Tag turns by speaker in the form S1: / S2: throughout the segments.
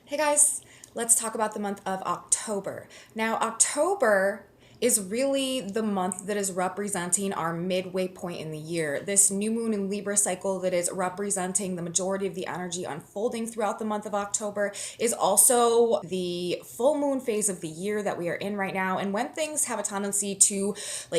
S1: Hey guys, let's talk about the month of October. Now, October is really the month that is representing our midway point in the year. This new moon and Libra cycle that is representing the majority of the energy unfolding throughout the month of October is also the full moon phase of the year that we are in right now. And when things have a tendency to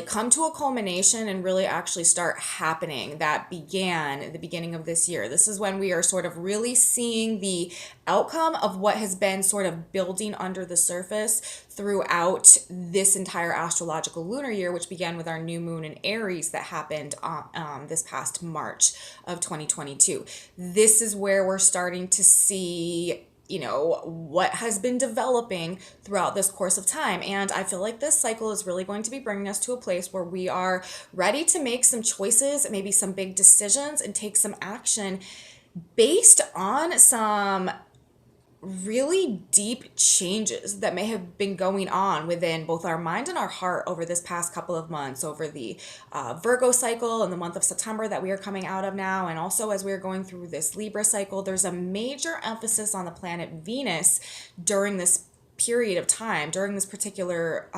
S1: come to a culmination and really actually start happening, that began at the beginning of this year. This is when we are sort of really seeing the outcome of what has been sort of building under the surface throughout this entire astrological lunar year, which began with our new moon in Aries that happened this past March of 2022. This is where we're starting to see what has been developing throughout this course of time. And I feel like this cycle is really going to be bringing us to a place where we are ready to make some choices, maybe some big decisions, and take some action based on some really deep changes that may have been going on within both our mind and our heart over this past couple of months, over the Virgo cycle and the month of September that we are coming out of now. And also as we're going through this Libra cycle, there's a major emphasis on the planet Venus during this period of time, during this particular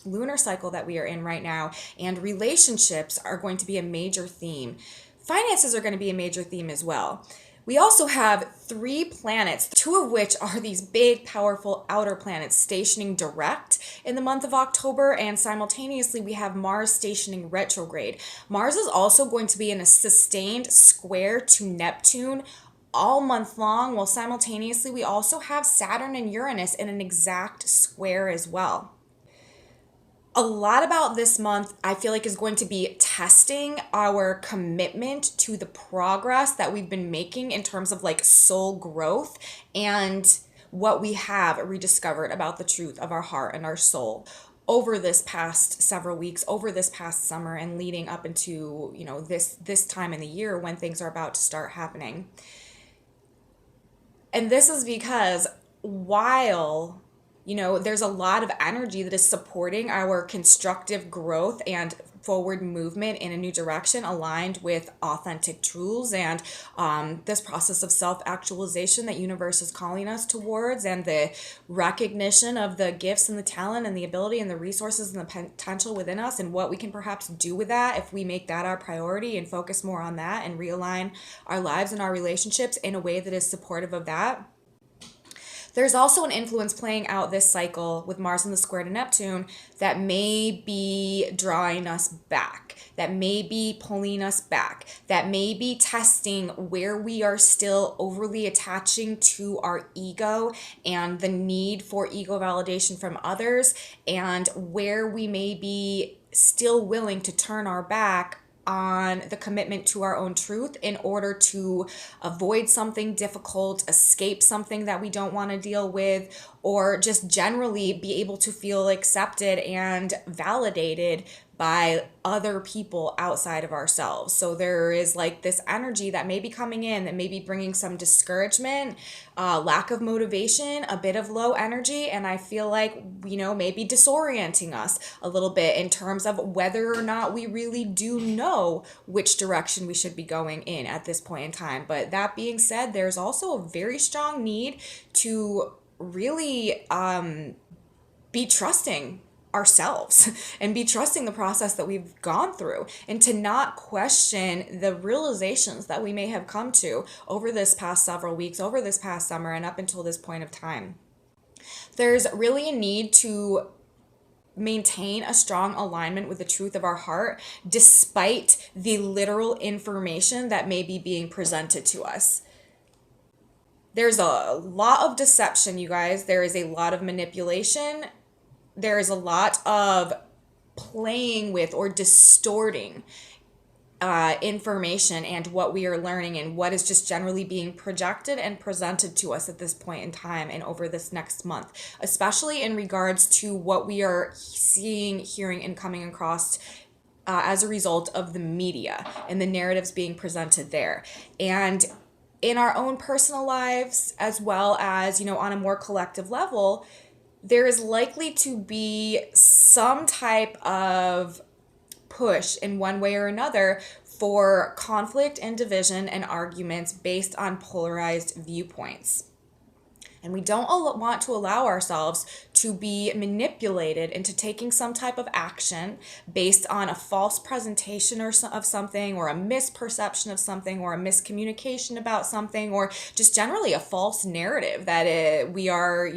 S1: lunar cycle that we are in right now. And relationships are going to be a major theme. Finances are going to be a major theme as well. We also have 3 planets, 2 of which are these big, powerful outer planets stationing direct in the month of October, and simultaneously we have Mars stationing retrograde. Mars is also going to be in a sustained square to Neptune all month long, while simultaneously we also have Saturn and Uranus in an exact square as well. A lot about this month, I feel like, is going to be testing our commitment to the progress that we've been making in terms of soul growth and what we have rediscovered about the truth of our heart and our soul over this past several weeks, over this past summer, and leading up into, this time in the year when things are about to start happening. And this is because while there's a lot of energy that is supporting our constructive growth and forward movement in a new direction aligned with authentic truths and this process of self-actualization that universe is calling us towards, and the recognition of the gifts and the talent and the ability and the resources and the potential within us, and what we can perhaps do with that if we make that our priority and focus more on that and realign our lives and our relationships in a way that is supportive of that. There's also an influence playing out this cycle with Mars in the square to Neptune that may be drawing us back, that may be pulling us back, that may be testing where we are still overly attaching to our ego and the need for ego validation from others, and where we may be still willing to turn our back on the commitment to our own truth in order to avoid something difficult, escape something that we don't want to deal with, or just generally be able to feel accepted and validated by other people outside of ourselves. So there is this energy that may be coming in that may be bringing some discouragement, lack of motivation, a bit of low energy, and I feel maybe disorienting us a little bit in terms of whether or not we really do know which direction we should be going in at this point in time. But that being said, there's also a very strong need to really be trusting ourselves and be trusting the process that we've gone through, and to not question the realizations that we may have come to over this past several weeks, over this past summer, and up until this point of time. There's really a need to maintain a strong alignment with the truth of our heart despite the literal information that may be being presented to us. There's a lot of deception, you guys. There is a lot of manipulation. There is a lot of playing with or distorting information and what we are learning and what is just generally being projected and presented to us at this point in time and over this next month, especially in regards to what we are seeing, hearing, and coming across as a result of the media and the narratives being presented there. And in our own personal lives, as well as, on a more collective level, there is likely to be some type of push in one way or another for conflict and division and arguments based on polarized viewpoints. And we don't want to allow ourselves to be manipulated into taking some type of action based on a false presentation of something, or a misperception of something, or a miscommunication about something, or just generally a false narrative that we are,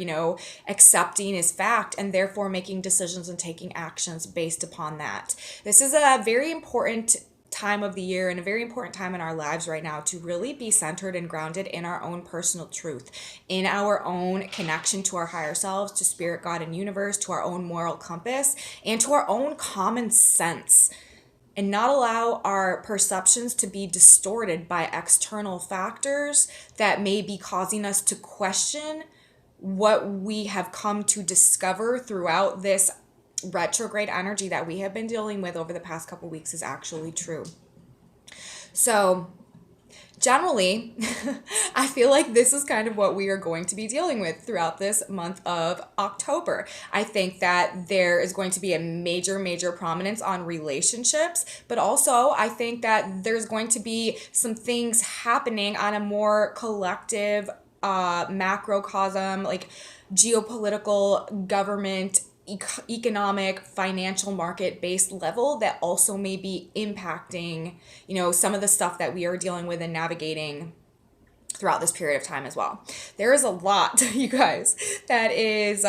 S1: accepting as fact, and therefore making decisions and taking actions based upon that. This is a very important time of the year and a very important time in our lives right now to really be centered and grounded in our own personal truth, in our own connection to our higher selves, to spirit, God, and universe, to our own moral compass, and to our own common sense, and not allow our perceptions to be distorted by external factors that may be causing us to question what we have come to discover throughout this retrograde energy that we have been dealing with over the past couple weeks is actually true. So generally, I feel like this is kind of what we are going to be dealing with throughout this month of October. I think that there is going to be a major prominence on relationships, but also I think that there's going to be some things happening on a more collective macrocosm, like geopolitical, government, economic, financial, market based level that also may be impacting, some of the stuff that we are dealing with and navigating throughout this period of time as well. There is a lot, you guys, that is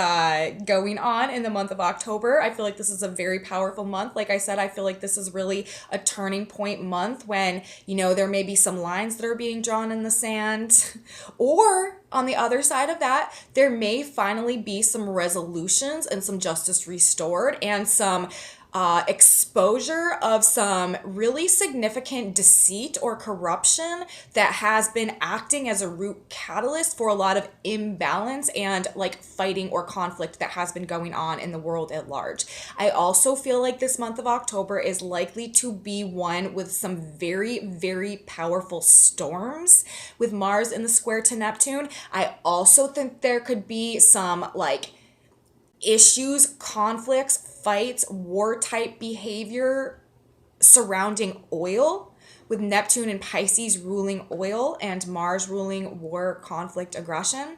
S1: going on in the month of October. I feel like this is a very powerful month. Like I said, I feel like this is really a turning point month when, there may be some lines that are being drawn in the sand. Or on the other side of that, there may finally be some resolutions and some justice restored and some exposure of some really significant deceit or corruption that has been acting as a root catalyst for a lot of imbalance and like fighting or conflict that has been going on in the world at large. I also feel like this month of October is likely to be one with some very powerful storms with Mars in the square to Neptune. I also think there could be some issues, conflicts, fights, war type behavior surrounding oil, with Neptune and Pisces ruling oil and Mars ruling war, conflict, aggression.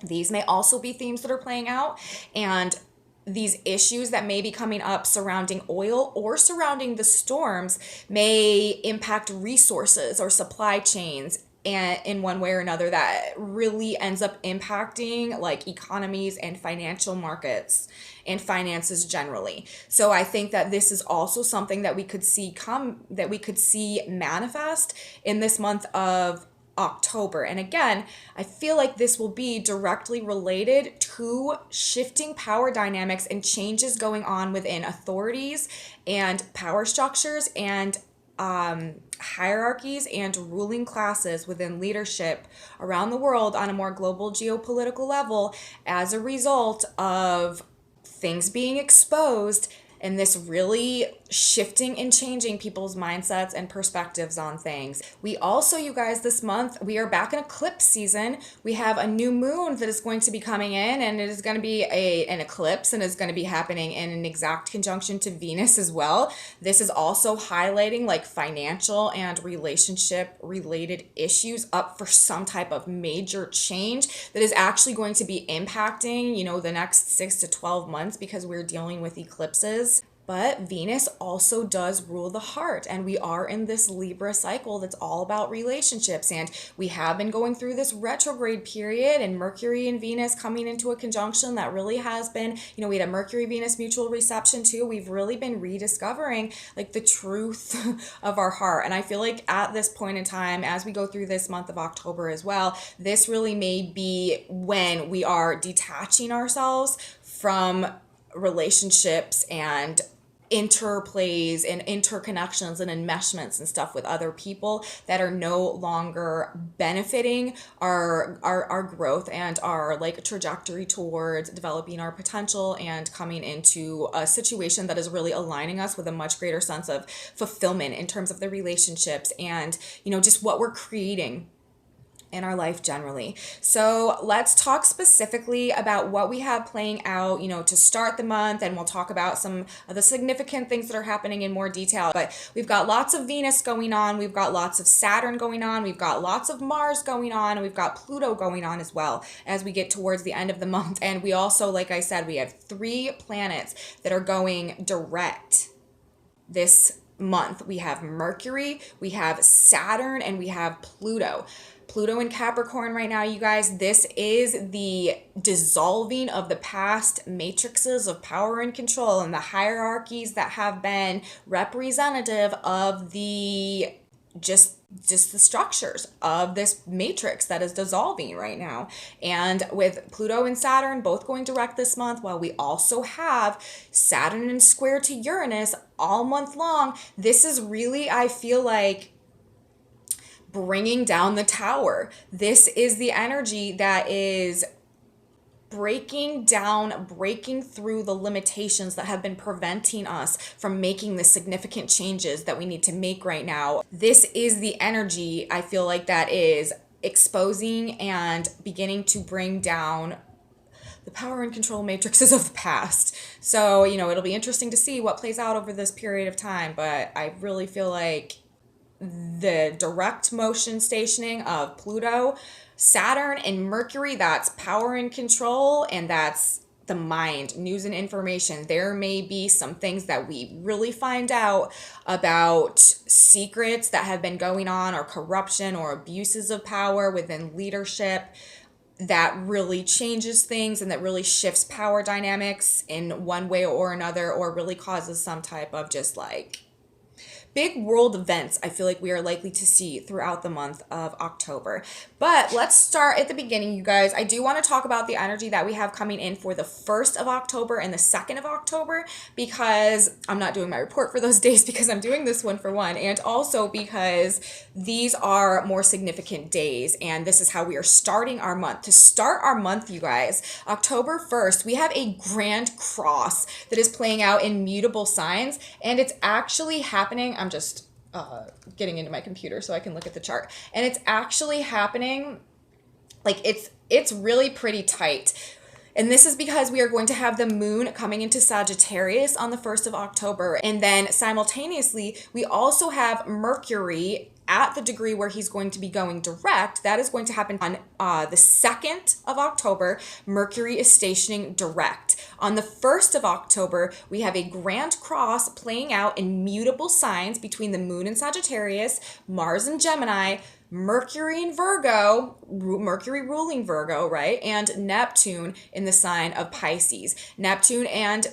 S1: These may also be themes that are playing out, and these issues that may be coming up surrounding oil or surrounding the storms may impact resources or supply chains, and in one way or another that really ends up impacting like economies and financial markets and finances generally. So I think that this is also something that we could see manifest in this month of October. And again, I feel like this will be directly related to shifting power dynamics and changes going on within authorities and power structures and hierarchies and ruling classes within leadership around the world on a more global geopolitical level as a result of things being exposed and this really shifting and changing people's mindsets and perspectives on things. We also, you guys, this month, we are back in eclipse season. We have a new moon that is going to be coming in, and it is going to be an eclipse, and it's going to be happening in an exact conjunction to Venus as well. This is also highlighting like financial and relationship related issues up for some type of major change that is actually going to be impacting, the next 6 to 12 months because we're dealing with eclipses. But Venus also does rule the heart, and we are in this Libra cycle that's all about relationships, and we have been going through this retrograde period, and Mercury and Venus coming into a conjunction that really has been, we had a Mercury-Venus mutual reception too. We've really been rediscovering like the truth of our heart, and I feel like at this point in time, as we go through this month of October as well, this really may be when we are detaching ourselves from relationships and interplays and interconnections and enmeshments and stuff with other people that are no longer benefiting our growth and our like trajectory towards developing our potential and coming into a situation that is really aligning us with a much greater sense of fulfillment in terms of the relationships and just what we're creating in our life generally. So let's talk specifically about what we have playing out, to start the month, and we'll talk about some of the significant things that are happening in more detail. But we've got lots of Venus going on, we've got lots of Saturn going on, we've got lots of Mars going on, and we've got Pluto going on as well as we get towards the end of the month. And we also, like I said, we have 3 planets that are going direct this month. We have Mercury, we have Saturn, and we have Pluto. Pluto in Capricorn right now, you guys. This is the dissolving of the past matrices of power and control and the hierarchies that have been representative of the just the structures of this matrix that is dissolving right now. And with Pluto and Saturn both going direct this month, while we also have Saturn in square to Uranus all month long, this is really, I feel like, bringing down the tower. This is the energy that is breaking through the limitations that have been preventing us from making the significant changes that we need to make right now. This is the energy, I feel like, that is exposing and beginning to bring down the power and control matrices of the past. So, it'll be interesting to see what plays out over this period of time, but I really feel like the direct motion stationing of Pluto, Saturn, and Mercury, that's power and control, and that's the mind, news and information. There may be some things that we really find out about secrets that have been going on, or corruption or abuses of power within leadership, that really changes things and that really shifts power dynamics in one way or another, or really causes some type of just like big world events I feel like we are likely to see throughout the month of October. But let's start at the beginning, you guys. I do want to talk about the energy that we have coming in for the 1st of October and the 2nd of October, because I'm not doing my report for those days because I'm doing this one for one, and also because these are more significant days, and this is how we are starting our month. To start our month, you guys, October 1st, we have a grand cross that is playing out in mutable signs, and it's actually happening. I'm just getting into my computer so I can look at the chart. And it's actually happening, like it's really pretty tight. And this is because we are going to have the moon coming into Sagittarius on the 1st of October. And then simultaneously, we also have Mercury at the degree where he's going to be going direct. That is going to happen on the 2nd of October. Mercury is stationing direct. On the 1st of October, we have a grand cross playing out in mutable signs between the moon in Sagittarius, Mars in Gemini, Mercury in Virgo, Mercury ruling Virgo, right? And Neptune in the sign of Pisces. Neptune and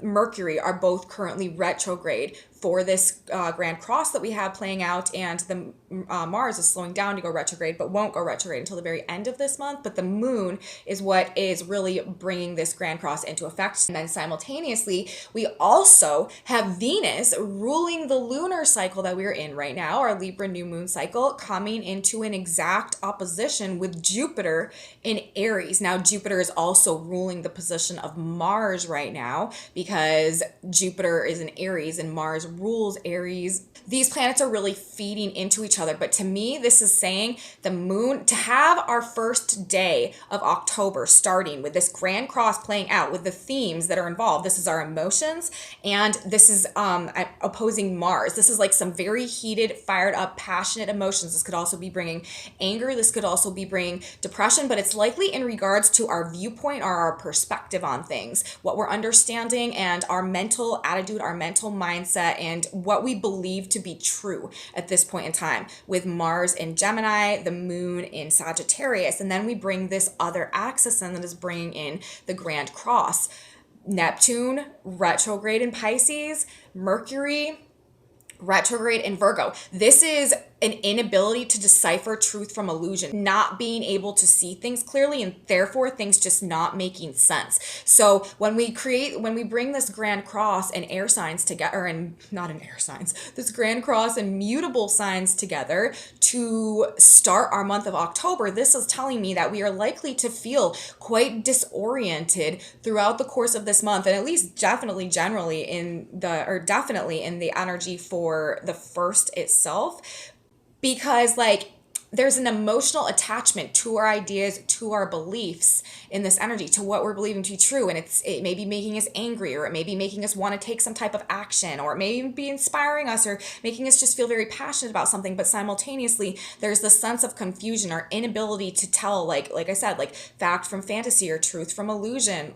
S1: Mercury are both currently retrograde for this grand cross that we have playing out, and the Mars is slowing down to go retrograde, but won't go retrograde until the very end of this month. But the moon is what is really bringing this grand cross into effect. And then simultaneously, we also have Venus ruling the lunar cycle that we're in right now, our Libra new moon cycle, coming into an exact opposition with Jupiter in Aries. Now, Jupiter is also ruling the position of Mars right now, because Jupiter is in Aries and Mars rules Aries. These planets are really feeding into each other. But to me, this is saying the moon, to have our first day of October starting with this grand cross playing out with the themes that are involved. This is our emotions, and this is opposing Mars. This is like some very heated, fired up, passionate emotions. This could also be bringing anger. This could also be bringing depression, but it's likely in regards to our viewpoint or our perspective on things, what we're understanding, and our mental attitude, our mental mindset, and what we believe to be true at this point in time, with Mars in Gemini, the moon in Sagittarius. And then we bring this other axis in that is bringing in the grand cross. Neptune retrograde in Pisces, Mercury retrograde in Virgo. This is an inability to decipher truth from illusion, not being able to see things clearly, and therefore things just not making sense. So when we bring this grand cross and air signs together, and not in air signs, this grand cross and mutable signs together to start our month of October, this is telling me that we are likely to feel quite disoriented throughout the course of this month, and at least definitely in the energy for the 1st itself. Because there's an emotional attachment to our ideas, to our beliefs in this energy, to what we're believing to be true. And it may be making us angry, or it may be making us want to take some type of action, or it may even be inspiring us or making us just feel very passionate about something. But simultaneously, there's this sense of confusion, or inability to tell, like I said, like fact from fantasy or truth from illusion,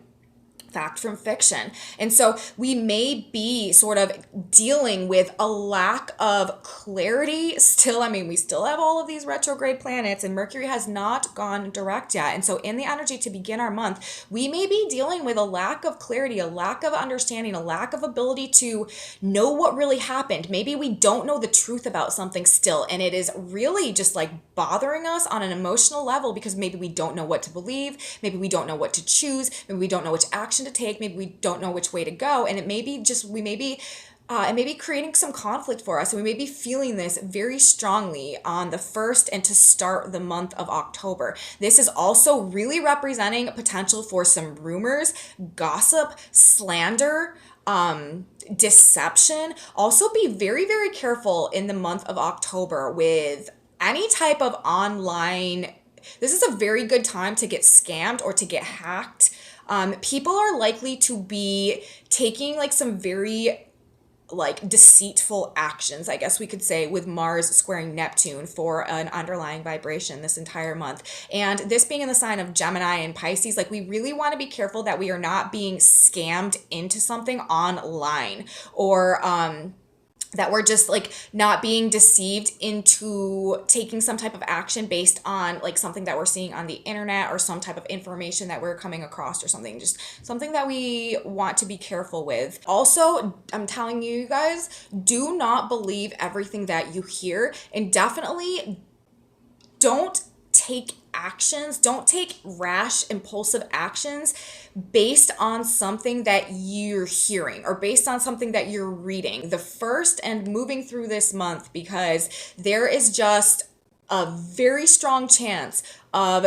S1: fact from fiction. And so we may be sort of dealing with a lack of clarity still. I mean, we still have all of these retrograde planets, and Mercury has not gone direct yet. And so in the energy to begin our month, we may be dealing with a lack of clarity, a lack of understanding, a lack of ability to know what really happened. Maybe we don't know the truth about something still, and it is really just like bothering us on an emotional level, because maybe we don't know what to believe, maybe we don't know what to choose, maybe we don't know which action to take, maybe we don't know which way to go, and it may be creating some conflict for us, and we may be feeling this very strongly on the 1st and to start the month of October. This is also really representing potential for some rumors, gossip, slander, deception. Also be very, very careful in the month of October with any type of online. This is a very good time to get scammed or to get hacked. People are likely to be taking like some very like deceitful actions, I guess we could say, with Mars squaring Neptune for an underlying vibration this entire month. And this being in the sign of Gemini and Pisces, like we really want to be careful that we are not being scammed into something online, or that we're just like not being deceived into taking some type of action based on like something that we're seeing on the internet, or some type of information that we're coming across, or something, just something that we want to be careful with. Also, I'm telling you guys, do not believe everything that you hear, and definitely don't take rash, impulsive actions based on something that you're hearing or based on something that you're reading the first and moving through this month, because there is just a very strong chance of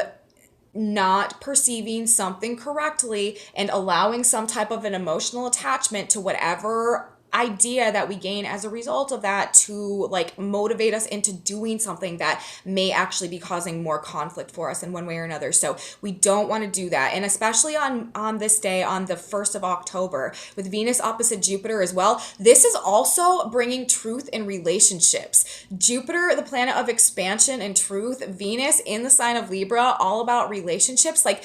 S1: not perceiving something correctly and allowing some type of an emotional attachment to whatever idea that we gain as a result of that to like motivate us into doing something that may actually be causing more conflict for us in one way or another. So we don't want to do that. And especially on this day, on the 1st of October, with Venus opposite Jupiter as well, this is also bringing truth in relationships. Jupiter, the planet of expansion and truth, Venus in the sign of Libra, all about relationships. Like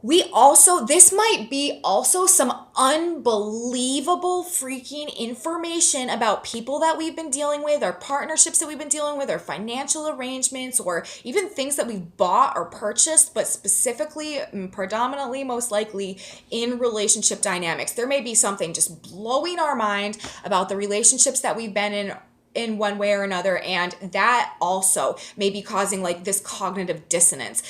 S1: this might be also some unbelievable freaking information about people that we've been dealing with, or partnerships that we've been dealing with, or financial arrangements, or even things that we've bought or purchased, but specifically, predominantly, most likely in relationship dynamics. There may be something just blowing our mind about the relationships that we've been in one way or another, and that also may be causing like this cognitive dissonance,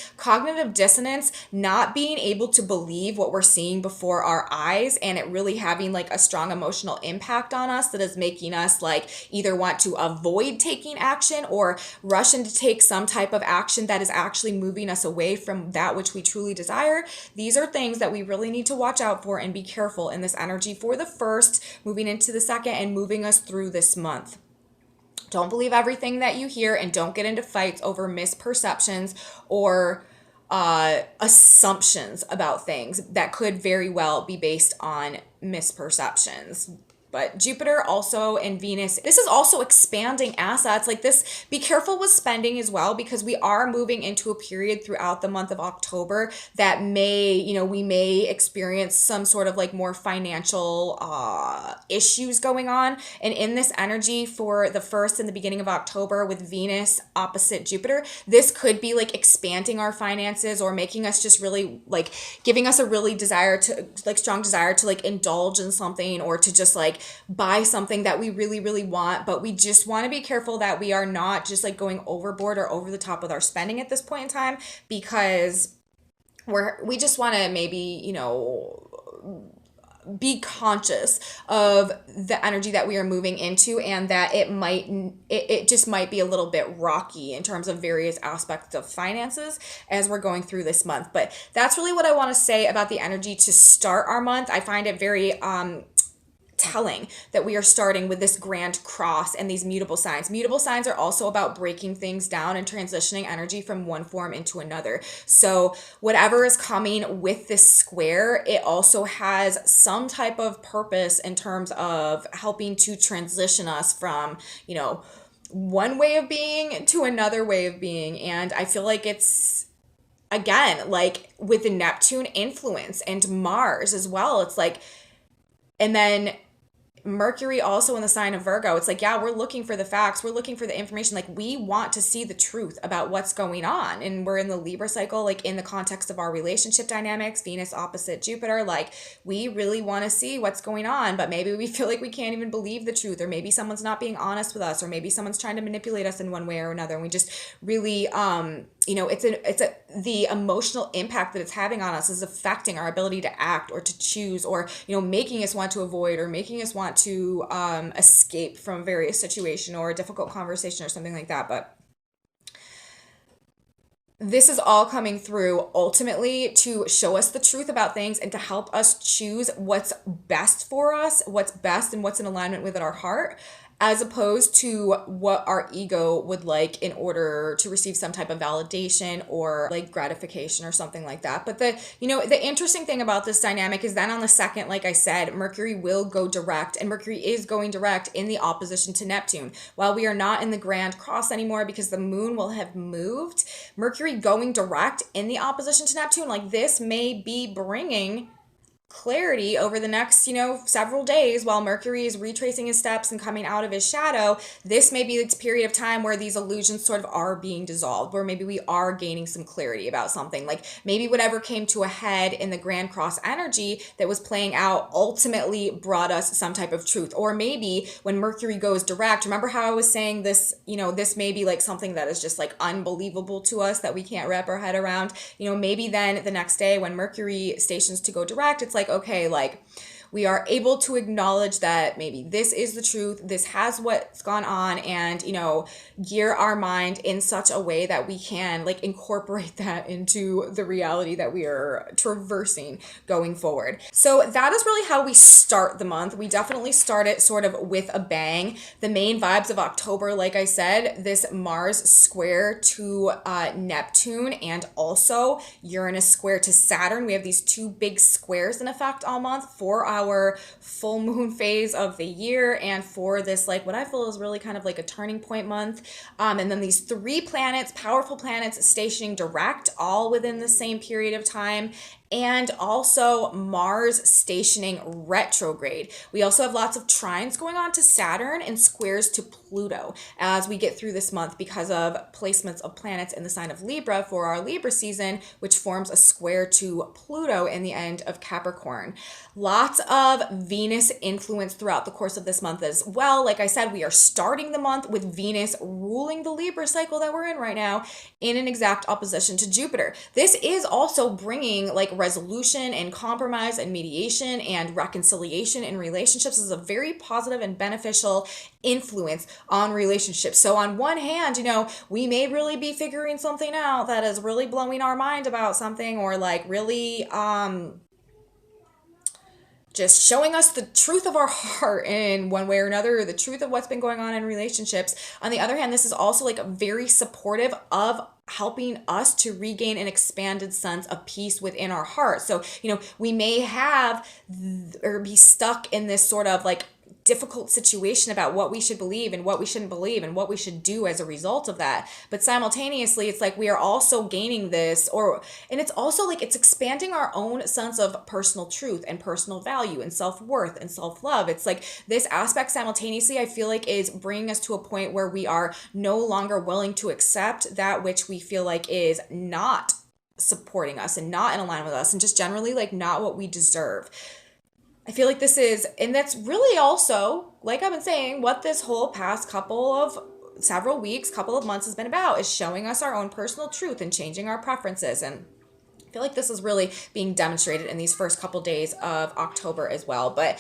S1: not being able to believe what we're seeing before our eyes, and it really having like a strong emotional impact on us that is making us like either want to avoid taking action or rush in to take some type of action that is actually moving us away from that which we truly desire. These are things that we really need to watch out for and be careful in this energy for the 1st, moving into the 2nd, and moving us through this month. Don't believe everything that you hear, and don't get into fights over misperceptions or assumptions about things that could very well be based on misperceptions. But Jupiter also and Venus, this is also expanding assets. Like this, be careful with spending as well, because we are moving into a period throughout the month of October that we may experience some sort of like more financial issues going on. And in this energy for the 1st and the beginning of October with Venus opposite Jupiter, this could be like expanding our finances, or making us just really like giving us a really strong desire to like indulge in something, or to just like buy something that we really, really want. But we just want to be careful that we are not just like going overboard or over the top with our spending at this point in time, because we just want to maybe, be conscious of the energy that we are moving into, and that it just might be a little bit rocky in terms of various aspects of finances as we're going through this month. But that's really what I want to say about the energy to start our month. I find it very telling that we are starting with this grand cross and these mutable signs. Mutable signs are also about breaking things down and transitioning energy from one form into another. So whatever is coming with this square, it also has some type of purpose in terms of helping to transition us from, one way of being to another way of being. And I feel like it's, again, like with the Neptune influence and Mars as well, it's like, and then Mercury also in the sign of Virgo. It's like, yeah, we're looking for the facts. We're looking for the information. Like, we want to see the truth about what's going on. And we're in the Libra cycle, like in the context of our relationship dynamics, Venus opposite Jupiter. Like, we really want to see what's going on, but maybe we feel like we can't even believe the truth, or maybe someone's not being honest with us, or maybe someone's trying to manipulate us in one way or another. And we just really, the emotional impact that it's having on us is affecting our ability to act or to choose, or, making us want to avoid, or making us want to escape from various situation or a difficult conversation or something like that. But this is all coming through ultimately to show us the truth about things and to help us choose what's best for us, what's best and what's in alignment with our heart, as opposed to what our ego would like in order to receive some type of validation or like gratification or something like that. But the interesting thing about this dynamic is then on the second, like I said, Mercury will go direct, and Mercury is going direct in the opposition to Neptune. While we are not in the grand cross anymore because the moon will have moved, Mercury going direct in the opposition to Neptune, like this may be bringing clarity over the next, several days while Mercury is retracing his steps and coming out of his shadow. This may be the period of time where these illusions sort of are being dissolved, where maybe we are gaining some clarity about something. Like maybe whatever came to a head in the Grand Cross energy that was playing out ultimately brought us some type of truth. Or maybe when Mercury goes direct, remember how I was saying this, this may be like something that is just like unbelievable to us that we can't wrap our head around. Maybe then the next day when Mercury stations to go direct, it's like, okay, like we are able to acknowledge that maybe this is the truth, this has what's gone on, and, gear our mind in such a way that we can like incorporate that into the reality that we are traversing going forward. So that is really how we start the month. We definitely start it sort of with a bang. The main vibes of October, like I said, this Mars square to Neptune and also Uranus square to Saturn. We have these two big squares in effect all month for our full moon phase of the year and for this like what I feel is really kind of like a turning point month. And then these three planets, powerful planets stationing direct all within the same period of time. And also Mars stationing retrograde. We also have lots of trines going on to Saturn and squares to Pluto as we get through this month because of placements of planets in the sign of Libra for our Libra season, which forms a square to Pluto in the end of Capricorn. Lots of Venus influence throughout the course of this month as well. Like I said, we are starting the month with Venus ruling the Libra cycle that we're in right now in an exact opposition to Jupiter. This is also bringing like resolution and compromise and mediation and reconciliation in relationships. Is a very positive and beneficial influence on relationships. So on one hand, we may really be figuring something out that is really blowing our mind about something, or like really just showing us the truth of our heart in one way or another, or the truth of what's been going on in relationships. On the other hand, this is also like very supportive of helping us to regain an expanded sense of peace within our heart. So, we may have or be stuck in this sort of like difficult situation about what we should believe and what we shouldn't believe and what we should do as a result of that. But simultaneously, it's like we are also gaining this, and it's also like it's expanding our own sense of personal truth and personal value and self-worth and self-love. It's like this aspect simultaneously, I feel like, is bringing us to a point where we are no longer willing to accept that which we feel like is not supporting us and not in alignment with us and just generally like not what we deserve. I feel like this is, and that's really also, like I've been saying, what this whole past several weeks, couple of months has been about, is showing us our own personal truth and changing our preferences. And I feel like this is really being demonstrated in these first couple days of October as well. But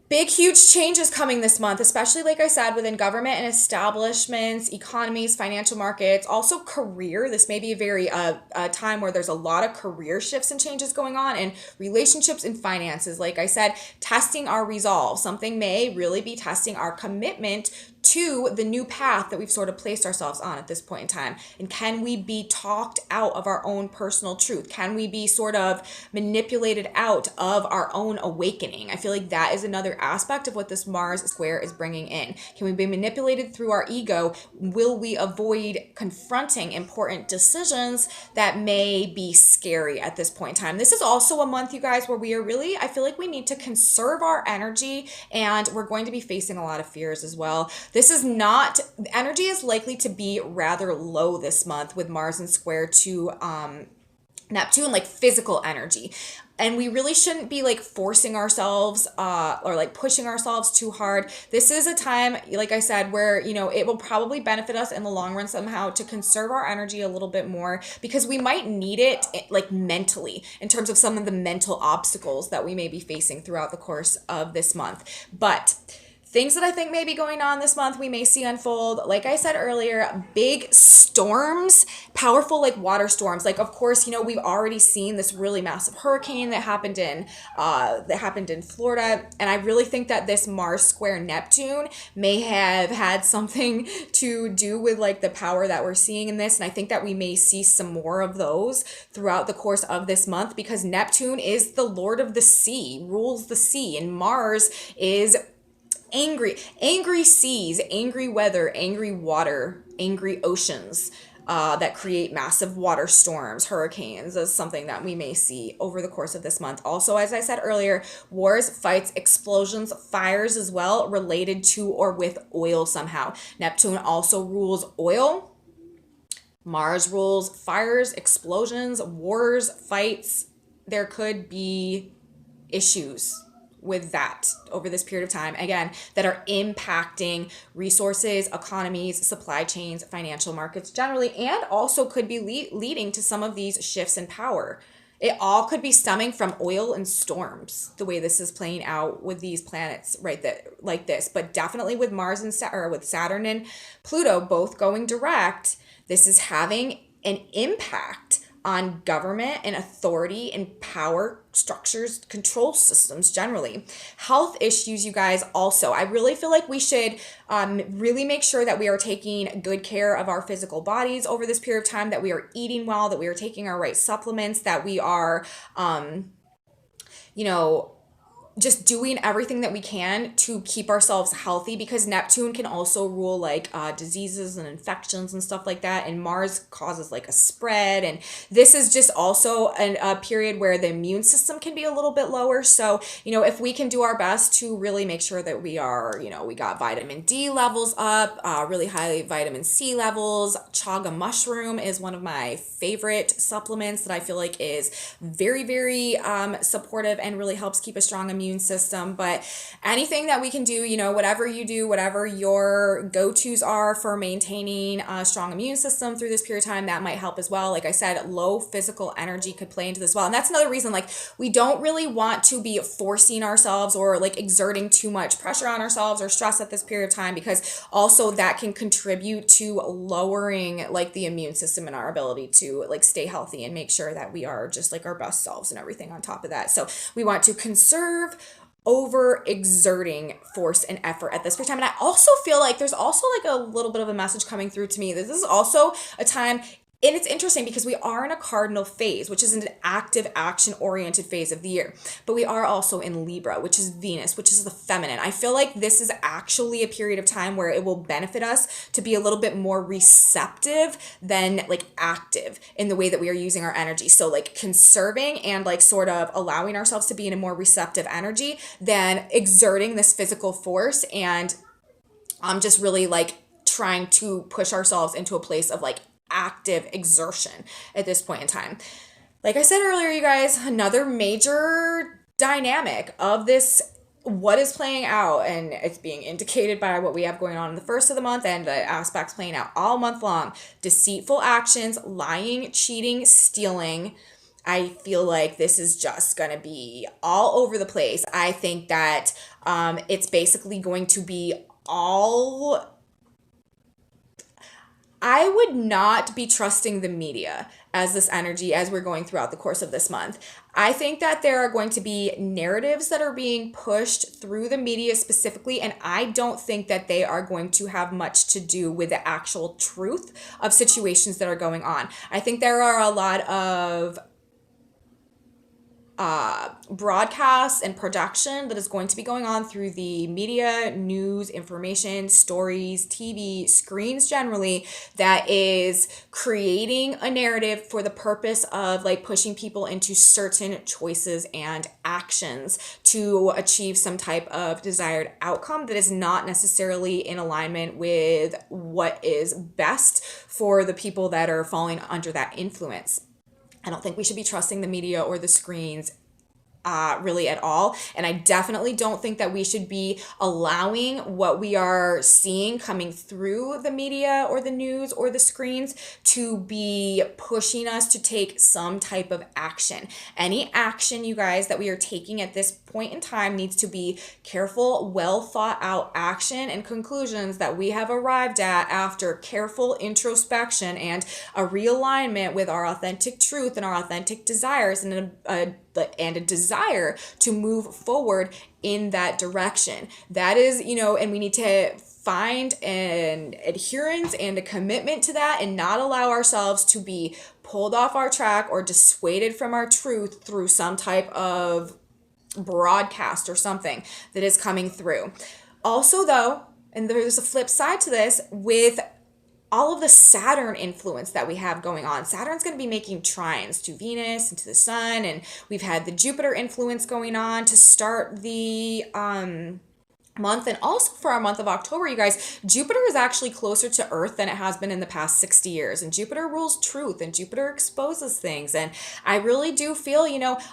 S1: Big, huge changes coming this month, especially, like I said, within government and establishments, economies, financial markets, also career. This may be a very a time where there's a lot of career shifts and changes going on, and relationships and finances. Like I said, testing our resolve. Something may really be testing our commitment to the new path that we've sort of placed ourselves on at this point in time. And can we be talked out of our own personal truth? Can we be sort of manipulated out of our own awakening? I feel like that is another aspect of what this Mars square is bringing in. Can we be manipulated through our ego? Will we avoid confronting important decisions that may be scary at this point in time? This is also a month, you guys, where we are really, I feel like we need to conserve our energy, and we're going to be facing a lot of fears as well. This is not, energy is likely to be rather low this month with Mars and square to Neptune, like physical energy. And we really shouldn't be like forcing ourselves or like pushing ourselves too hard. This is a time, like I said, where, you know, it will probably benefit us in the long run somehow to conserve our energy a little bit more, because we might need it like mentally in terms of some of the mental obstacles that we may be facing throughout the course of this month. But things that I think may be going on this month, we may see unfold. Like I said earlier, big storms, powerful like water storms. Like, of course, you know, we've already seen this really massive hurricane that happened in Florida, and I really think that this Mars square Neptune may have had something to do with like the power that we're seeing in this. And I think that we may see some more of those throughout the course of this month, because Neptune is the lord of the sea, rules the sea, and Mars is angry seas, angry weather, angry water, angry oceans that create massive water storms, hurricanes is something that we may see over the course of this month. Also, as I said earlier, wars, fights, explosions, fires as well, related to or with oil somehow. Neptune also rules oil. Mars rules fires, explosions, wars, fights. There could be issues with that over this period of time, again, that are impacting resources, economies, supply chains, financial markets generally, and also could be leading to some of these shifts in power. It all could be stemming from oil and storms, the way this is playing out with these planets right that like this. But definitely with Mars and with Saturn and Pluto both going direct, this is having an impact on government and authority and power structures, control systems generally. Health issues, you guys, also. I really feel like we should really make sure that we are taking good care of our physical bodies over this period of time, that we are eating well, that we are taking our right supplements, that we are, you know, just doing everything that we can to keep ourselves healthy, because Neptune can also rule like diseases and infections and stuff like that, and Mars causes like a spread, and this is just also a period where the immune system can be a little bit lower. So, you know, if we can do our best to really make sure that we are, you know, we got vitamin D levels up, really high vitamin C levels. Chaga mushroom is one of my favorite supplements that I feel like is very, very supportive and really helps keep a strong immune system. But anything that we can do, you know, whatever you do, whatever your go-tos are for maintaining a strong immune system through this period of time, that might help as well. Like I said, low physical energy could play into this well. And that's another reason, like, we don't really want to be forcing ourselves or like exerting too much pressure on ourselves or stress at this period of time, because also that can contribute to lowering like the immune system and our ability to like stay healthy and make sure that we are just like our best selves and everything on top of that. So we want to conserve over exerting force and effort at this point in time. And I also feel like there's also like a little bit of a message coming through to me. This is also a time, and it's interesting because we are in a cardinal phase, which is an active, action-oriented phase of the year. But we are also in Libra, which is Venus, which is the feminine. I feel like this is actually a period of time where it will benefit us to be a little bit more receptive than like active in the way that we are using our energy. So like conserving and like sort of allowing ourselves to be in a more receptive energy than exerting this physical force and just really like trying to push ourselves into a place of like active exertion at this point in time. Like I said earlier, you guys, another major dynamic of this, what is playing out, and it's being indicated by what we have going on in the first of the month and the aspects playing out all month long: deceitful actions, lying, cheating, stealing, I feel like this is just going to be all over the place. I think that it's basically going to be all. I would not be trusting the media as this energy as we're going throughout the course of this month. I think that there are going to be narratives that are being pushed through the media specifically, and I don't think that they are going to have much to do with the actual truth of situations that are going on. I think there are a lot of broadcast and production that is going to be going on through the media, news, information, stories, TV, screens generally, that is creating a narrative for the purpose of like pushing people into certain choices and actions to achieve some type of desired outcome that is not necessarily in alignment with what is best for the people that are falling under that influence. I don't think we should be trusting the media or the screens really at all. And I definitely don't think that we should be allowing what we are seeing coming through the media or the news or the screens to be pushing us to take some type of action. Any action, you guys, that we are taking at this point in time needs to be careful, well thought out action and conclusions that we have arrived at after careful introspection and a realignment with our authentic truth and our authentic desires and a desire to move forward in that direction. That is, and we need to find an adherence and a commitment to that and not allow ourselves to be pulled off our track or dissuaded from our truth through some type of broadcast or something that is coming through. Also, though, and there's a flip side to this, with all of the Saturn influence that we have going on. Saturn's going to be making trines to Venus and to the sun, and we've had the Jupiter influence going on to start the month. And also for our month of October, you guys, Jupiter is actually closer to Earth than it has been in the past 60 years. And Jupiter rules truth and Jupiter exposes things. And I really do feel,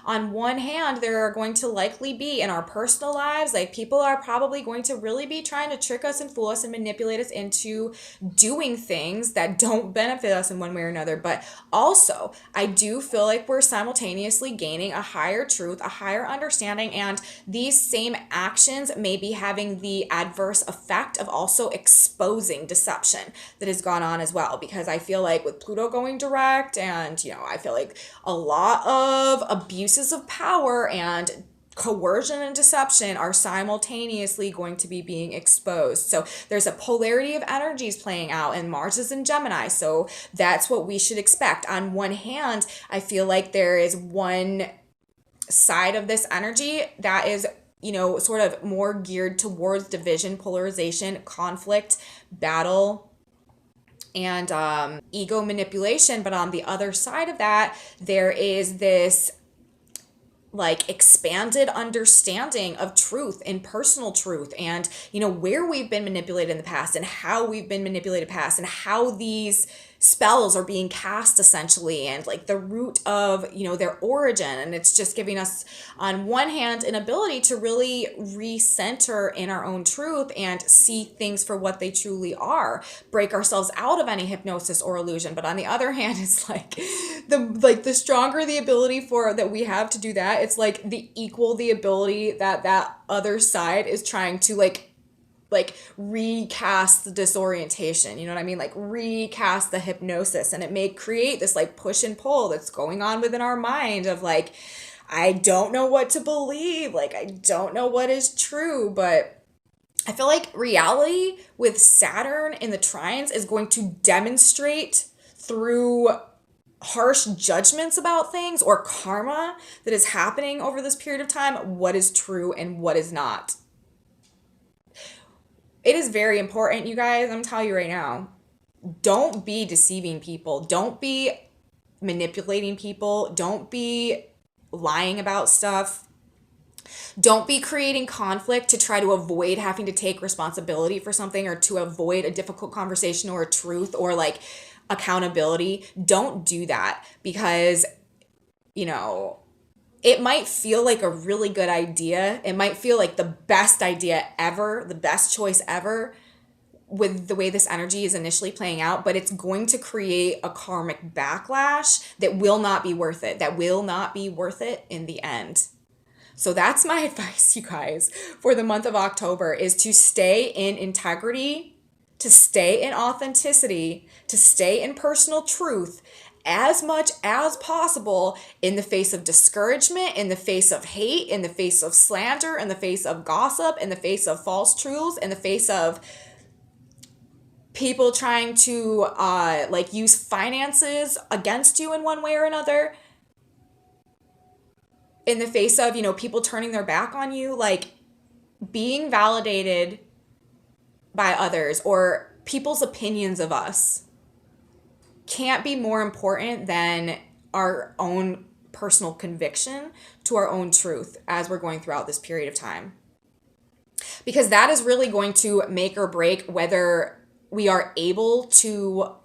S1: on one hand, there are going to likely be in our personal lives, like people are probably going to really be trying to trick us and fool us and manipulate us into doing things that don't benefit us in one way or another. But also, I do feel like we're simultaneously gaining a higher truth, a higher understanding, and these same actions may be having the adverse effect of also exposing deception that has gone on as well. Because I feel like with Pluto going direct and, I feel like a lot of abuses of power and coercion and deception are simultaneously going to be being exposed. So there's a polarity of energies playing out, and Mars is in Gemini. So that's what we should expect. On one hand, I feel like there is one side of this energy that is sort of more geared towards division, polarization, conflict, battle, and ego manipulation. But on the other side of that, there is this like expanded understanding of truth and personal truth and, where we've been manipulated in the past and how we've been manipulated past and how these spells are being cast essentially and like the root of, their origin. And it's just giving us on one hand an ability to really recenter in our own truth and see things for what they truly are, break ourselves out of any hypnosis or illusion. But on the other hand, it's like the stronger the ability for that we have to do that, it's like the ability that other side is trying to like recast the disorientation, you know what I mean? Like recast the hypnosis, and it may create this like push and pull that's going on within our mind of like, I don't know what to believe, like I don't know what is true. But I feel like reality with Saturn in the trines is going to demonstrate through harsh judgments about things or karma that is happening over this period of time what is true and what is not. It is very important, you guys. I'm telling you right now, don't be deceiving people. Don't be manipulating people. Don't be lying about stuff. Don't be creating conflict to try to avoid having to take responsibility for something or to avoid a difficult conversation or a truth or like accountability. Don't do that because, it might feel like a really good idea. It might feel like the best idea ever, the best choice ever. with the way this energy is initially playing out, but it's going to create a karmic backlash that will not be worth it, in the end. So that's my advice, you guys, for the month of October, is to stay in integrity, to stay in authenticity, to stay in personal truth as much as possible in the face of discouragement, in the face of hate, in the face of slander, in the face of gossip, in the face of false truths, in the face of people trying to use finances against you in one way or another, in the face of, people turning their back on you. Like, being validated by others or people's opinions of us can't be more important than our own personal conviction to our own truth as we're going throughout this period of time. Because that is really going to make or break whether we are able to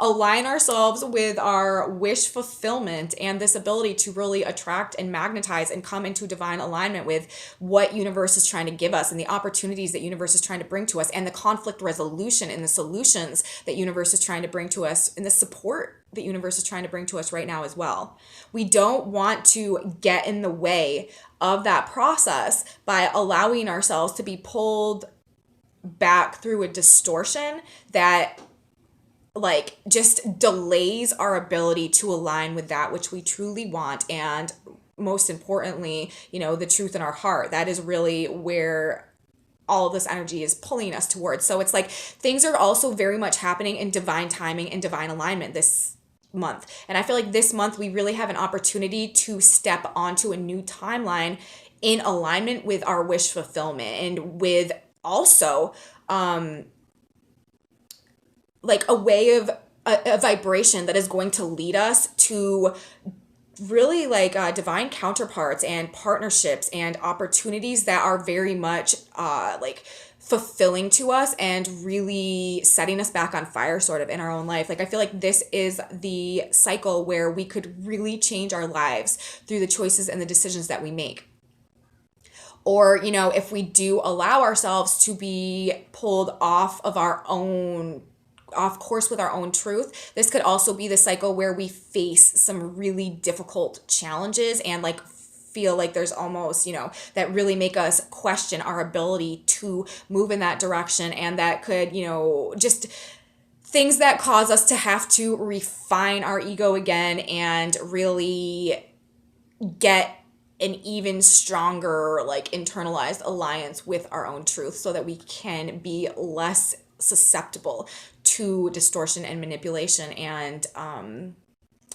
S1: align ourselves with our wish fulfillment and this ability to really attract and magnetize and come into divine alignment with what universe is trying to give us and the opportunities that universe is trying to bring to us and the conflict resolution and the solutions that universe is trying to bring to us and the support that universe is trying to bring to us right now as well. We don't want to get in the way of that process by allowing ourselves to be pulled back through a distortion that just delays our ability to align with that which we truly want, and most importantly, the truth in our heart. That is really where all of this energy is pulling us towards. So it's like things are also very much happening in divine timing and divine alignment this month. And I feel like this month we really have an opportunity to step onto a new timeline in alignment with our wish fulfillment and with also a way of a vibration that is going to lead us to really divine counterparts and partnerships and opportunities that are very much fulfilling to us and really setting us back on fire sort of in our own life. I feel like this is the cycle where we could really change our lives through the choices and the decisions that we make. Or, if we do allow ourselves to be pulled off course with our own truth, this could also be the cycle where we face some really difficult challenges and feel like there's almost, that really make us question our ability to move in that direction. And that could, just things that cause us to have to refine our ego again and really get an even stronger internalized alliance with our own truth so that we can be less susceptible to distortion and manipulation and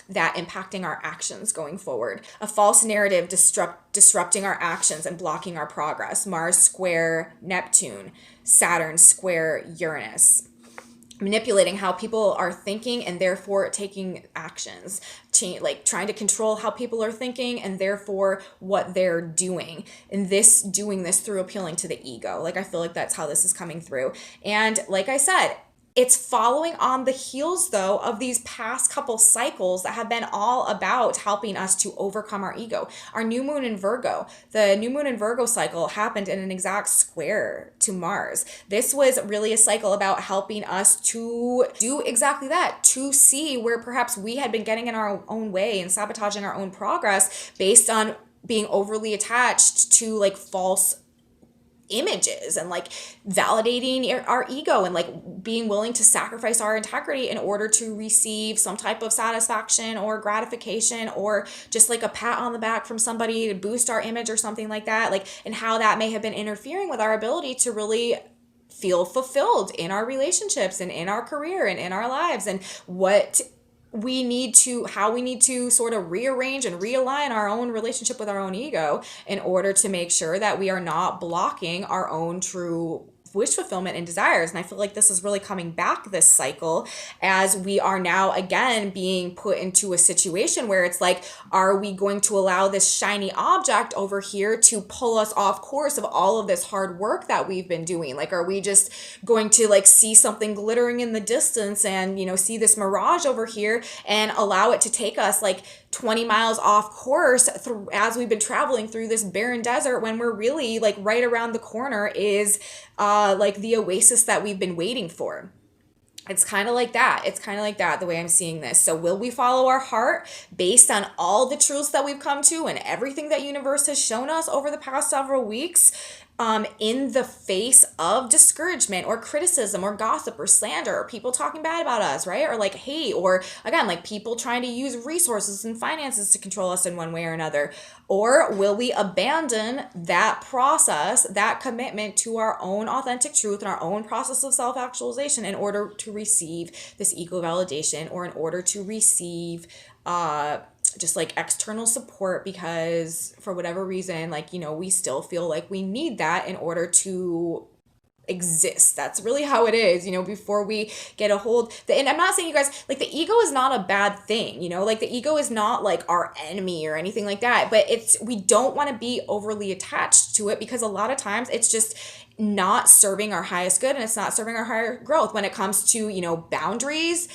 S1: that impacting our actions going forward. A false narrative disrupting our actions and blocking our progress. Mars square Neptune, Saturn square Uranus. Manipulating how people are thinking and therefore taking actions, trying to control how people are thinking and therefore what they're doing, and doing this through appealing to the ego. I feel like that's how this is coming through. And like I said, it's following on the heels, though, of these past couple cycles that have been all about helping us to overcome our ego. Our new moon in Virgo, the new moon in Virgo cycle happened in an exact square to Mars. This was really a cycle about helping us to do exactly that, to see where perhaps we had been getting in our own way and sabotaging our own progress based on being overly attached to false images and validating our ego and being willing to sacrifice our integrity in order to receive some type of satisfaction or gratification or just a pat on the back from somebody to boost our image or something like that, and how that may have been interfering with our ability to really feel fulfilled in our relationships and in our career and in our lives, and how we need to sort of rearrange and realign our own relationship with our own ego in order to make sure that we are not blocking our own true wish fulfillment and desires. And I feel like this is really coming back this cycle as we are now again being put into a situation where it's are we going to allow this shiny object over here to pull us off course of all of this hard work that we've been doing? Are we just going to see something glittering in the distance and, see this mirage over here and allow it to take us 20 miles off course as we've been traveling through this barren desert, when we're really like right around the corner is like the oasis that we've been waiting for. It's kind of like that. It's kind of like that, the way I'm seeing this. So will we follow our heart based on all the truths that we've come to and everything that universe has shown us over the past several weeks? In the face of discouragement or criticism or gossip or slander or people talking bad about us, right? Or like hate, or again, like people trying to use resources and finances to control us in one way or another? Or will we abandon that process, that commitment to our own authentic truth and our own process of self-actualization in order to receive this ego validation, or in order to receive just like external support, because for whatever reason, like, you know, we still feel like we need that in order to exist. That's really how it is, you know, before we get a hold. And I'm not saying, you guys, like the ego is not a bad thing, you know, like the ego is not like our enemy or anything like that, but we don't want to be overly attached to it, because a lot of times it's just not serving our highest good and it's not serving our higher growth. When it comes to, you know, boundaries,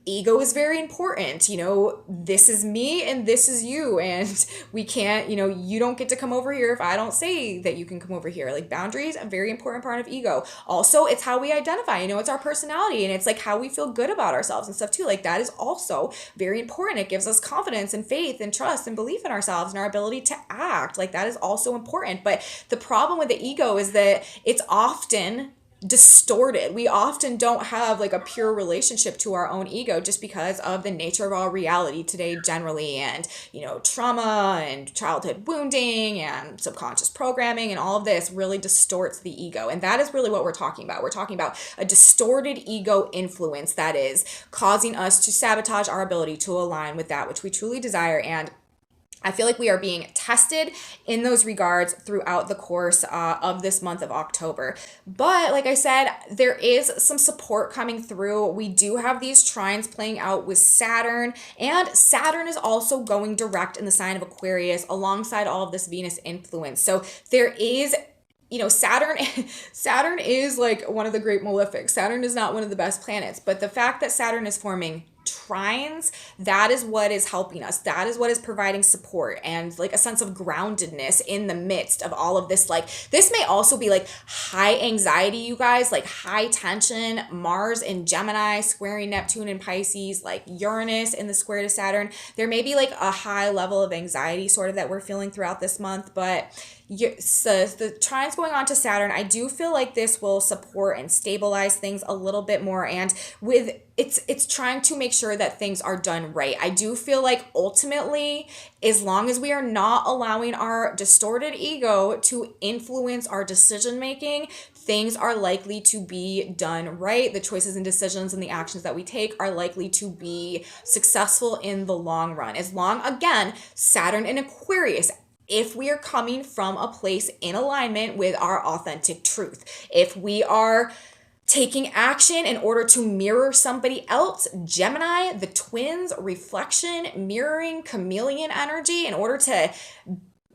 S1: ego is very important. You know, this is me and this is you, and we can't, you know, you don't get to come over here if I don't say that you can come over here. Like boundaries, a very important part of ego. Also, it's how we identify, you know, it's our personality, and it's like how we feel good about ourselves and stuff too. Like that is also very important. It gives us confidence and faith and trust and belief in ourselves and our ability to act. Like that is also important. But the problem with the ego is that it's often distorted. We often don't have like a pure relationship to our own ego, just because of the nature of our reality today generally, and, you know, trauma and childhood wounding and subconscious programming and all of this really distorts the ego. And that is really what we're talking about. We're talking about a distorted ego influence that is causing us to sabotage our ability to align with that which we truly desire. And I feel like we are being tested in those regards throughout the course of this month of October. But like I said, there is some support coming through. We do have these trines playing out with Saturn, and Saturn is also going direct in the sign of Aquarius alongside all of this Venus influence. So there is, you know, Saturn is like one of the great malefics. Saturn is not one of the best planets, but the fact that Saturn is forming trines, that is what is helping us. That is what is providing support and like a sense of groundedness in the midst of all of this. Like this may also be like high anxiety, you guys, like high tension. Mars in Gemini squaring Neptune in Pisces, like Uranus in the square to Saturn. There may be like a high level of anxiety sort of that we're feeling throughout this month, but so the trines going on to Saturn, I do feel like this will support and stabilize things a little bit more, and with it's trying to make sure that things are done right. I do feel like ultimately, as long as we are not allowing our distorted ego to influence our decision making, things are likely to be done right. The choices and decisions and the actions that we take are likely to be successful in the long run. As long, again, Saturn in Aquarius, if we are coming from a place in alignment with our authentic truth, if we are taking action in order to mirror somebody else, Gemini, the twins, reflection, mirroring, chameleon energy, in order to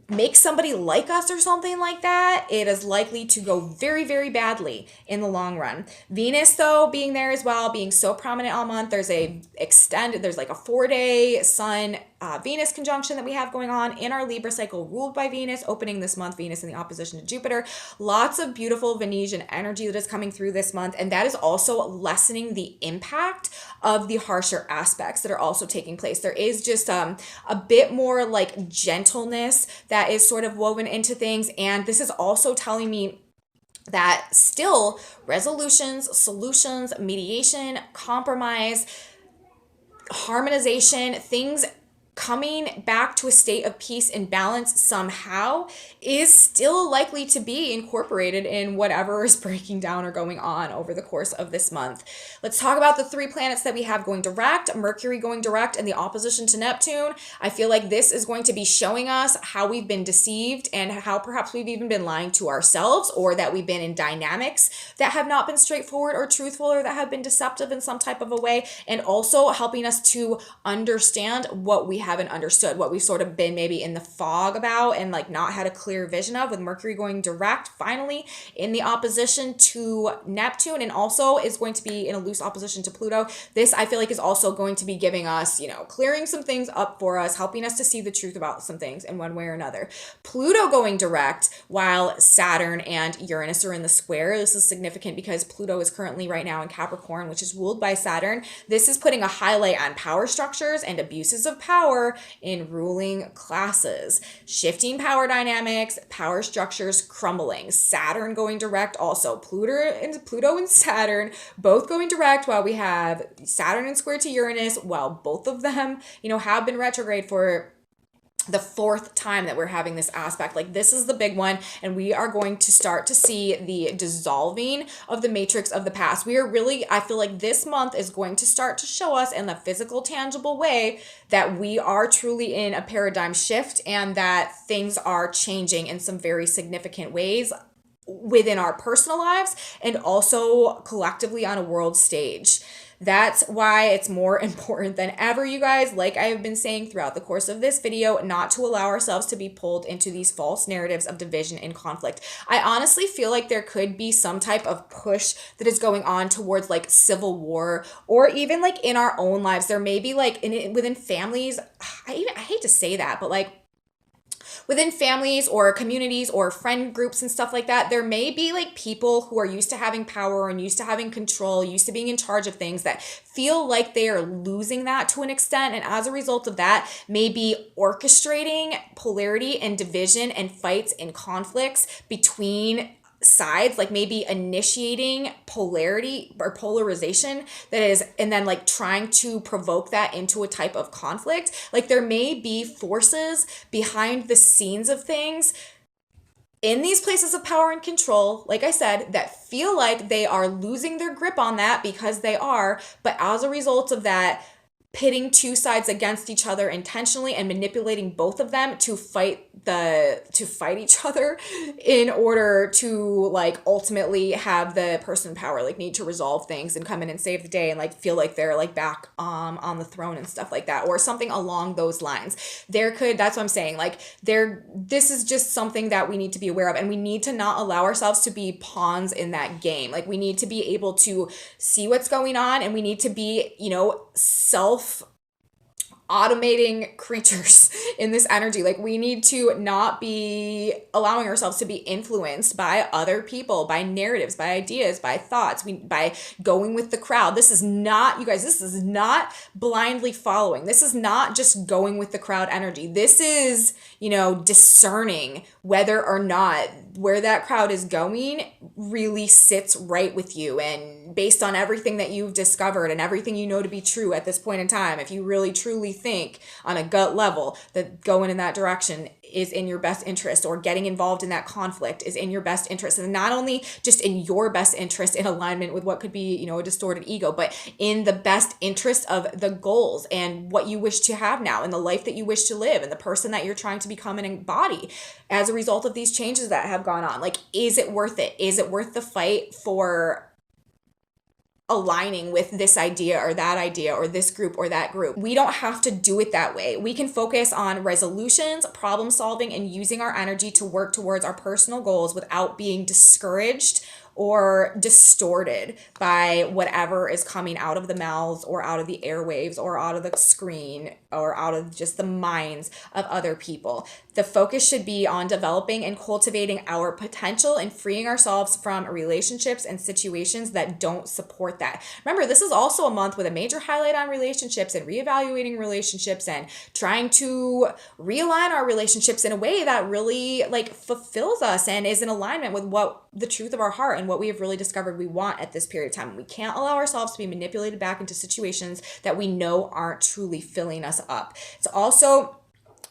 S1: make somebody like us or something like that, it is likely to go very, very badly in the long run. Venus, though, being there as well, being so prominent all month, there's like a 4-day Sun Venus conjunction that we have going on in our Libra cycle, ruled by Venus, opening this month, Venus in the opposition to Jupiter. Lots of beautiful Venusian energy that is coming through this month, and that is also lessening the impact of the harsher aspects that are also taking place. There is just a bit more like gentleness that is sort of woven into things, and this is also telling me that still resolutions, solutions, mediation, compromise, harmonization, things coming back to a state of peace and balance somehow is still likely to be incorporated in whatever is breaking down or going on over the course of this month. Let's talk about the 3 planets that we have going direct. Mercury going direct in the opposition to Neptune. I feel like this is going to be showing us how we've been deceived and how perhaps we've even been lying to ourselves, or that we've been in dynamics that have not been straightforward or truthful, or that have been deceptive in some type of a way, and also helping us to understand what we haven't understood, what we've sort of been maybe in the fog about and like not had a clear vision of, with Mercury going direct finally in the opposition to Neptune, and also is going to be in a loose opposition to Pluto. This I feel like is also going to be giving us, clearing some things up for us, helping us to see the truth about some things in one way or another. Pluto going direct while Saturn and Uranus are in the square. This is significant because Pluto is currently right now in Capricorn, which is ruled by Saturn. This is putting a highlight on power structures and abuses of power in ruling classes. Shifting power dynamics, power structures crumbling. Saturn going direct also. Pluto and Saturn both going direct while we have Saturn in square to Uranus, while both of them, have been retrograde for the fourth time that we're having this aspect. Like, this is the big one, and we are going to start to see the dissolving of the matrix of the past. I feel like this month is going to start to show us in the physical, tangible way that we are truly in a paradigm shift and that things are changing in some very significant ways within our personal lives and also collectively on a world stage. That's why it's more important than ever, you guys, like I have been saying throughout the course of this video, not to allow ourselves to be pulled into these false narratives of division and conflict. I honestly feel like there could be some type of push that is going on towards like civil war, or even like in our own lives. There may be like within families, I hate to say that, but like within families or communities or friend groups and stuff like that, there may be like people who are used to having power and used to having control, used to being in charge of things, that feel like they are losing that to an extent. And as a result of that, maybe orchestrating polarity and division and fights and conflicts between sides, like maybe initiating polarity or polarization that is, and then like trying to provoke that into a type of conflict. Like, there may be forces behind the scenes of things in these places of power and control, like I said, that feel like they are losing their grip on that, because they are, but as a result of that, pitting two sides against each other intentionally and manipulating both of them to fight each other in order to like ultimately have the person in power like need to resolve things and come in and save the day and like feel like they're like back on the throne and stuff like that, or something along those lines. That's what I'm saying. Like, this is just something that we need to be aware of, and we need to not allow ourselves to be pawns in that game. Like, we need to be able to see what's going on, and we need to be, automating creatures in this energy. Like, we need to not be allowing ourselves to be influenced by other people, by narratives, by ideas, by thoughts, by going with the crowd. This is not, you guys, this is not blindly following. This is not just going with the crowd energy. This is, discerning whether or not where that crowd is going really sits right with you. And based on everything that you've discovered and everything you know to be true at this point in time, if you really truly think on a gut level that going in that direction is in your best interest, or getting involved in that conflict is in your best interest, and not only just in your best interest in alignment with what could be, a distorted ego, but in the best interest of the goals and what you wish to have now, and the life that you wish to live, and the person that you're trying to become and embody as a result of these changes that have gone on. Like, is it worth it? Is it worth the fight for aligning with this idea or that idea or this group or that group? We don't have to do it that way. We can focus on resolutions, problem solving, and using our energy to work towards our personal goals without being discouraged or distorted by whatever is coming out of the mouths or out of the airwaves or out of the screen or out of just the minds of other people. The focus should be on developing and cultivating our potential and freeing ourselves from relationships and situations that don't support that. Remember, this is also a month with a major highlight on relationships and reevaluating relationships and trying to realign our relationships in a way that really like fulfills us and is in alignment with what the truth of our heart and what we have really discovered we want at this period of time. We can't allow ourselves to be manipulated back into situations that we know aren't truly filling us up. It's also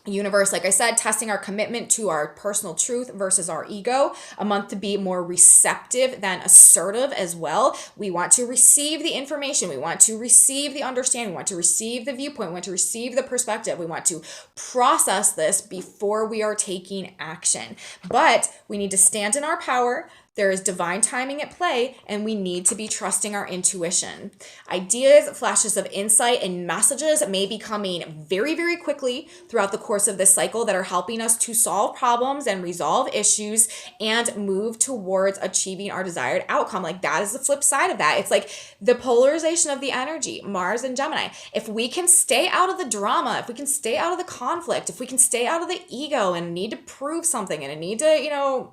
S1: universe, like I said, testing our commitment to our personal truth versus our ego. A month to be more receptive than assertive as well. We want to receive the information. We want to receive the understanding. We want to receive the viewpoint. We want to receive the perspective. We want to process this before we are taking action. But we need to stand in our power. There is divine timing at play, and we need to be trusting our intuition. Ideas, flashes of insight, and messages may be coming very, very quickly throughout the course of this cycle that are helping us to solve problems and resolve issues and move towards achieving our desired outcome. Like, that is the flip side of that. It's like the polarization of the energy, Mars and Gemini. If we can stay out of the drama, if we can stay out of the conflict, if we can stay out of the ego and need to prove something and need to,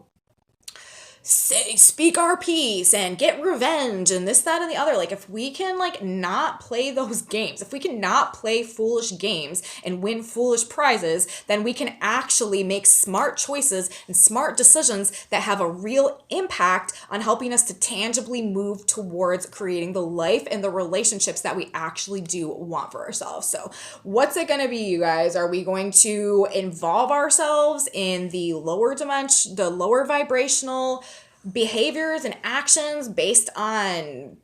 S1: speak our piece and get revenge and this, that, and the other. Like, if we can not play those games, if we can not play foolish games and win foolish prizes, then we can actually make smart choices and smart decisions that have a real impact on helping us to tangibly move towards creating the life and the relationships that we actually do want for ourselves. So what's it going to be, you guys? Are we going to involve ourselves in the lower dimension, the lower vibrational behaviors and actions based on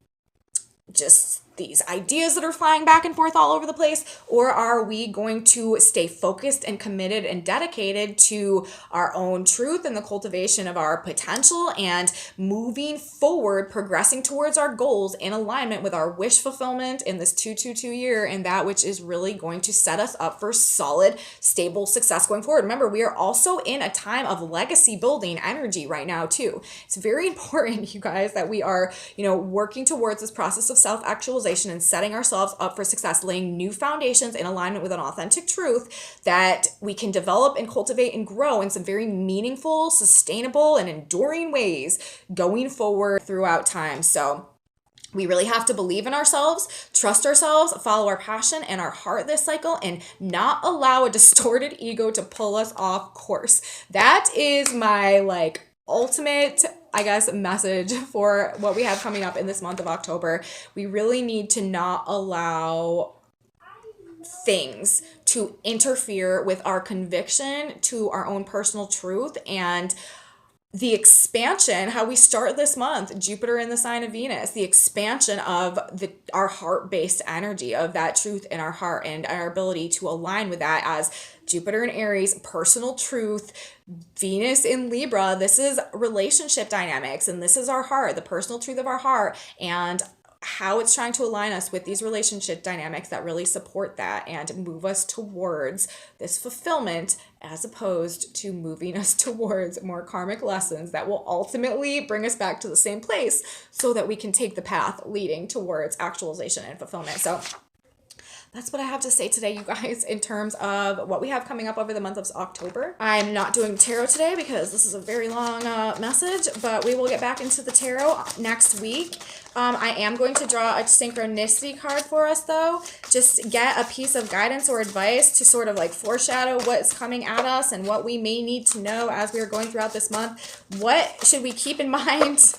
S1: just these ideas that are flying back and forth all over the place? Or are we going to stay focused and committed and dedicated to our own truth and the cultivation of our potential and moving forward, progressing towards our goals in alignment with our wish fulfillment in this 222 year, and that which is really going to set us up for solid, stable success going forward? Remember, we are also in a time of legacy building energy right now too. It's very important, you guys, that we are, working towards this process of self-actualization and setting ourselves up for success, laying new foundations in alignment with an authentic truth that we can develop and cultivate and grow in some very meaningful, sustainable, and enduring ways going forward throughout time. So we really have to believe in ourselves, trust ourselves, follow our passion and our heart this cycle, and not allow a distorted ego to pull us off course. That is my ultimate, message for what we have coming up in this month of October. We really need to not allow things to interfere with our conviction to our own personal truth and the expansion, how we start this month, Jupiter in the sign of Venus, the expansion of our heart-based energy of that truth in our heart and our ability to align with that as Jupiter in Aries, personal truth, Venus in Libra. This is relationship dynamics, and this is our heart, the personal truth of our heart, and how it's trying to align us with these relationship dynamics that really support that and move us towards this fulfillment, as opposed to moving us towards more karmic lessons that will ultimately bring us back to the same place so that we can take the path leading towards actualization and fulfillment. So that's what I have to say today, you guys, in terms of what we have coming up over the month of October. I'm not doing tarot today because this is a very long message, but we will get back into the tarot next week. I am going to draw a synchronicity card for us, though. Just get a piece of guidance or advice to sort of foreshadow what's coming at us and what we may need to know as we are going throughout this month. What should we keep in mind?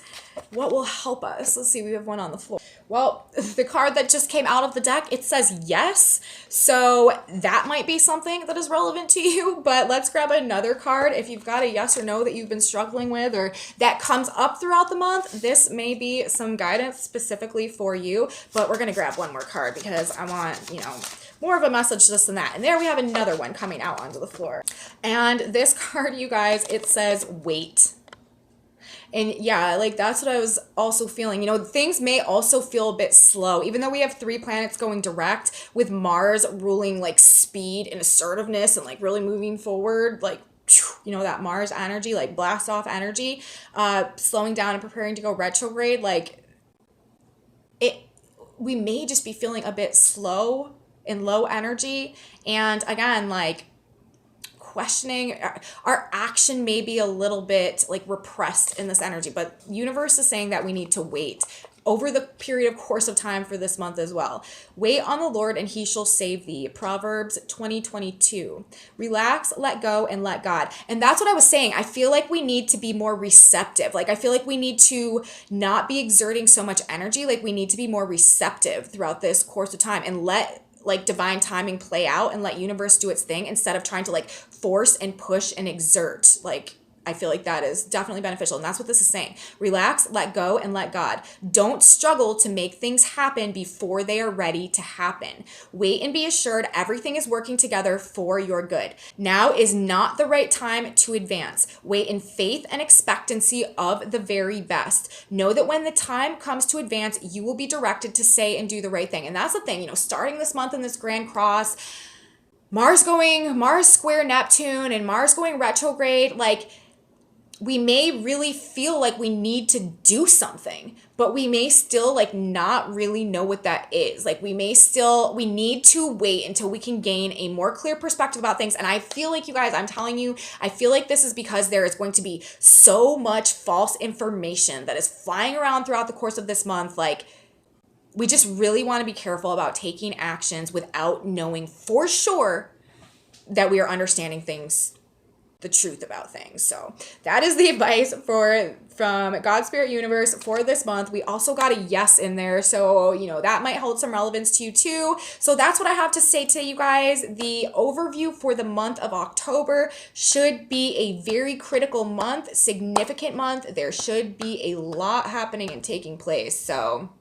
S1: What will help us? Let's see, we have one on the floor. Well, the card that just came out of the deck, it says yes. So that might be something that is relevant to you, but let's grab another card. If you've got a yes or no that you've been struggling with or that comes up throughout the month, this may be some guidance specifically for you, but we're going to grab one more card because I want, more of a message just than that. And there we have another one coming out onto the floor. And this card, you guys, it says wait. And yeah, that's what I was also feeling. Things may also feel a bit slow, even though we have 3 planets going direct, with Mars ruling speed and assertiveness and really moving forward, that Mars energy, blast off energy, slowing down and preparing to go retrograde. We may just be feeling a bit slow and low energy. And again, questioning our action may be a little bit repressed in this energy, but universe is saying that we need to wait over the period of course of time for this month as well. Wait on the Lord and he shall save thee. Proverbs 20:22. Relax, let go, and let God. And that's what I was saying. I feel like we need to be more receptive. I feel like we need to not be exerting so much energy. We need to be more receptive throughout this course of time and let divine timing play out and let universe do its thing instead of trying to force and push and exert I feel like that is definitely beneficial. And that's what this is saying. Relax, let go, and let God. Don't struggle to make things happen before they are ready to happen. Wait and be assured everything is working together for your good. Now is not the right time to advance. Wait in faith and expectancy of the very best. Know that when the time comes to advance, you will be directed to say and do the right thing. And that's the thing, starting this month in this Grand Cross, Mars square Neptune and Mars going retrograde, like, we may really feel like we need to do something, but we may still like not really know what that is. Like we need to wait until we can gain a more clear perspective about things. And I feel like, you guys, I'm telling you, I feel like this is because there is going to be so much false information that is flying around throughout the course of this month. Like, we just really want to be careful about taking actions without knowing for sure that we are understanding things, the truth about things. So that is the advice from God Spirit Universe for this month. We also got a yes in there, so that might hold some relevance to you too. So that's what I have to say to you guys. The overview for the month of October should be a very critical month, significant month. There should be a lot happening and taking place. So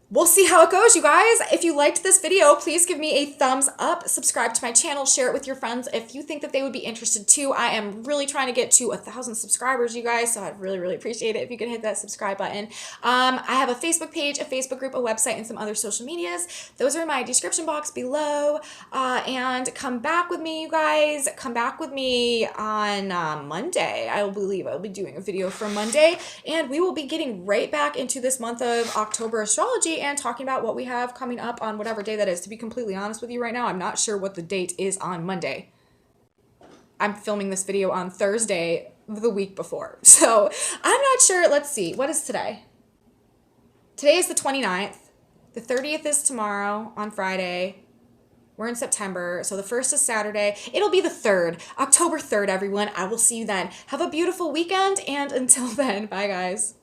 S1: we'll see how it goes, you guys. If you liked this video, please give me a thumbs up, subscribe to my channel, share it with your friends if you think that they would be interested too. I am really trying to get to 1,000 subscribers, you guys, so I'd really, really appreciate it if you could hit that subscribe button. I have a Facebook page, a Facebook group, a website, and some other social medias. Those are in my description box below. And come back with me, you guys. Come back with me on Monday. I believe I'll be doing a video for Monday, and we will be getting right back into this month of October astrology and talking about what we have coming up on whatever day that is. To be completely honest with you right now, I'm not sure what the date is on Monday. I'm filming this video on Thursday the week before, so I'm not sure. Let's see. What is today? Today is the 29th. The 30th is tomorrow on Friday. We're in September, so the 1st is Saturday. It'll be the 3rd, October 3rd, everyone. I will see you then. Have a beautiful weekend, and until then, bye, guys.